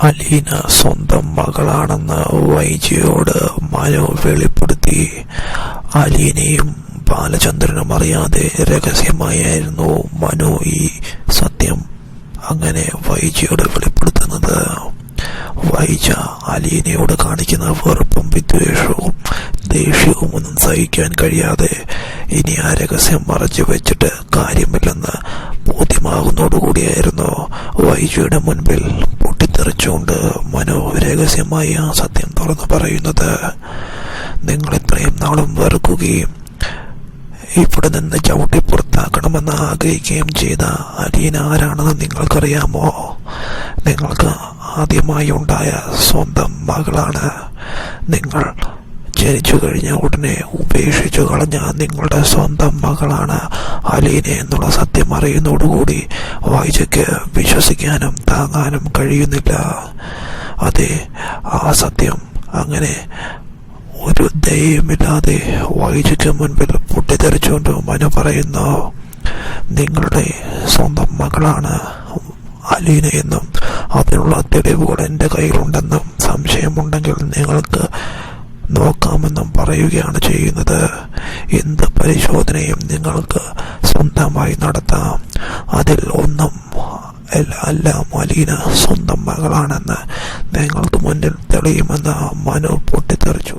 അലീന സ്വന്തം മകളാണെന്ന് വൈജിയോട് മനു വെളിപ്പെടുത്തി. അലീനയും ബാലചന്ദ്രനും അറിയാതെ രഹസ്യമായിരുന്നു മനു ഈ സത്യം അങ്ങനെ വൈജിയോട് വെളിപ്പെടുത്തുന്നത്. വൈജ അലീനയോട് കാണിക്കുന്ന വെറുപ്പും വിദ്വേഷവും ദേഷ്യവും ഒന്നും സഹിക്കാൻ കഴിയാതെ ഇനി ആ രഹസ്യം മറച്ചു വെച്ചിട്ട് കാര്യമില്ലെന്ന് ബോധ്യമാകുന്നതോടുകൂടിയായിരുന്നു വൈജിയുടെ മുൻപിൽ പൊട്ടിത്തെറിച്ചുകൊണ്ട് മനു രഹസ്യമായി ആ സത്യം തുറന്നു പറയുന്നത്. നിങ്ങൾ ഇത്രയും നാളും വെറുക്കുകയും ഇവിടെ നിന്ന് ചവിട്ടി പുറത്താക്കണമെന്ന് ആഗ്രഹിക്കുകയും ചെയ്ത അലീന ആരാണെന്ന് നിങ്ങൾക്കറിയാമോ? നിങ്ങൾക്ക് ആദ്യമായി ഉണ്ടായ സ്വന്തം മകളാണ്. നിങ്ങൾ ജനിച്ചു കഴിഞ്ഞ ഉടനെ ഉപേക്ഷിച്ചു കളഞ്ഞ നിങ്ങളുടെ സ്വന്തം മകളാണ് അലീന എന്നുള്ള സത്യം അറിയുന്നതോടുകൂടി വൈജയ്ക്ക് വിശ്വസിക്കാനും താങ്ങാനും കഴിയുന്നില്ല. അതെ, ആ സത്യം അങ്ങനെ ഒരു ദയയുമില്ലാതെ വൈജയ്ക്ക് മുൻപിൽ പൊട്ടിത്തെറിച്ചുകൊണ്ട് മനു പറയുന്നു, നിങ്ങളുടെ സ്വന്തം മകളാണ് അലീന എന്നും അതിനുള്ള തെളിവുകൾ എൻ്റെ കയ്യിലുണ്ടെന്നും സംശയമുണ്ടെങ്കിൽ നിങ്ങൾക്ക് നോക്കാമെന്നും പറയുകയാണ് ചെയ്യുന്നത്. എന്ത് പരിശോധനയും നിങ്ങൾക്ക് സ്വന്തമായി നടത്താം. അതിൽ ഒന്നും എല്ലാം അലീന സ്വന്തം മകളാണെന്ന് നിങ്ങൾക്ക് മുന്നിൽ തെളിയുമെന്ന് മനു പൊട്ടിത്തെറിച്ചു.